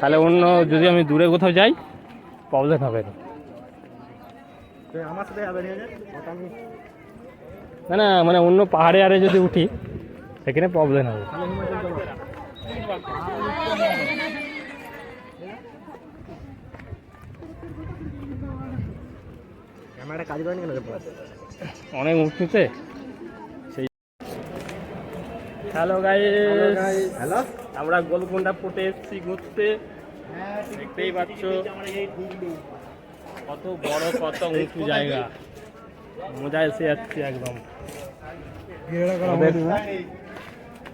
তাহলে অন্য যদি আমি দূরে কোথাও যাই প্রবলেম হবে না। না না মানে অন্য পাহাড়ে আরে যদি উঠি সেখানে প্রবলেম হবে। অনেক উঁচুতে সেই। হ্যালো গাইস, আমরা গোলকুন্ডা ফুটে এসেছি ঘুরতে। দেখতেই পাচ্ছ কত বড় কত উঁচু জায়গা, মজা এসে যাচ্ছে একদম।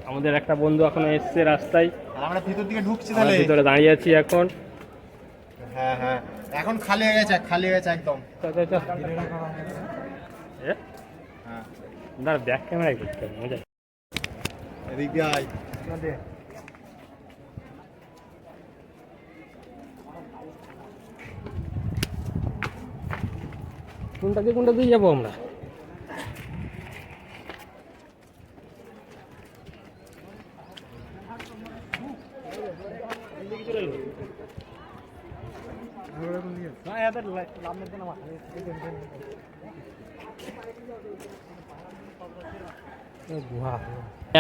আমাদের একটা বন্ধু এখনো এসছে রাস্তায়, আমরা ভিতর দিকে ঢুকছি। আমরা ভিতরে দাঁড়িয়ে আছি এখন। হ্যাঁ হ্যাঁ, এখন খালি হয়ে গেছে, খালি হয়ে গেছে একদম। দাঁড়া ব্যাক ক্যামেরায় করতে হবে, মজা। এদিক দিয়ে আয়। কোনটা দিয়ে যাবো আমরা?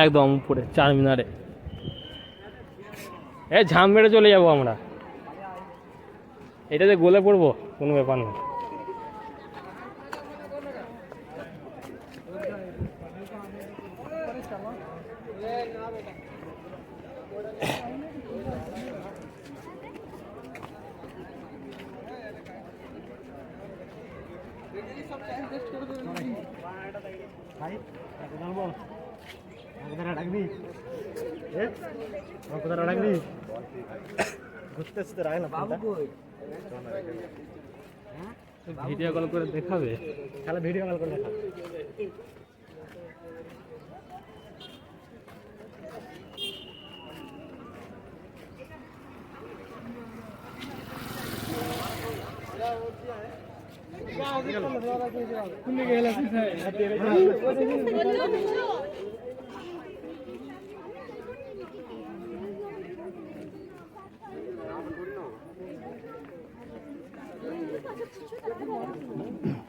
একদম উপরে চারমিনারে ঝাম মেরে চলে যাবো আমরা। এটাতে গলে পড়বো, কোনো ব্যাপার না। ভিডিও কল করে দেখাবে, তাহলে ভিডিও কল করে দেখাবে।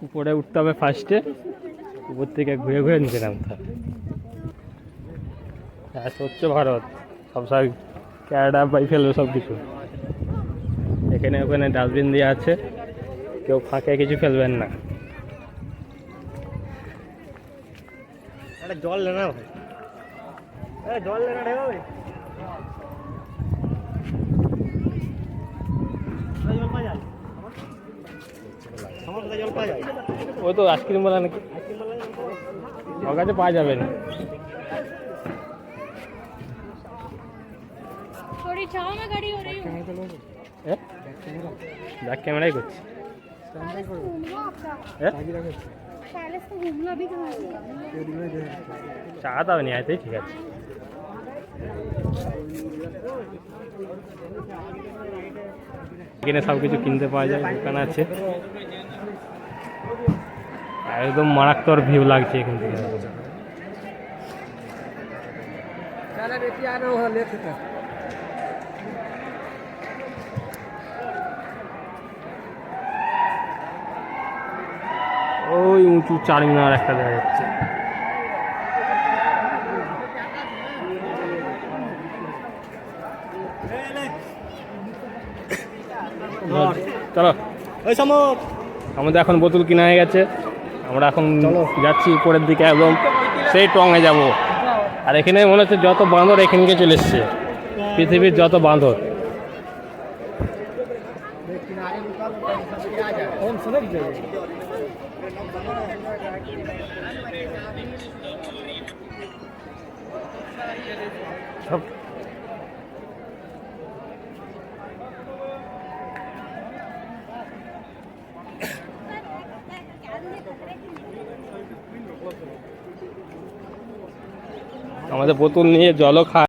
উপরে উঠতে হবে ফার্স্টে, উপর থেকে ঘুরে ঘুরে নিচে নামতে হবে। হ্যাঁ, স্বচ্ছ ভারত সব ক্যানাডা বাই ফেলবে সব কিছু। এখানে ওখানে ডাস্টবিন দেওয়া আছে, কেউ ফাঁকে কিছু ফেলবেন না। জল লেনা ভাই, জল লেনা রে ভাই। ওই তো আইসক্রিম বলা নাকি, ওর কাছে পাওয়া যাবে না। ব্যাক ক্যামেরাই করছি। চা দাও নি আয়তেই ঠিক আছে। এখানে সব কিছু কিনতে পাওয়া যায়, দোকান আছে। একদম মারাত্মক ভিউ লাগছে এখান থেকে। ওই উঁচু চারমিনার একটা দেখা যাচ্ছে। চলো, আমাদের এখন বোতল কিনা হয়ে গেছে, আমরা এখন যাচ্ছি উপরের দিকে, একদম সেই টঙে যাব। আর এখানে মনে হচ্ছে যত বাঁদর এখানকে চলে এসছে, পৃথিবীর যত বাঁদর। আমাদের বোতল নিয়ে জলও খায়।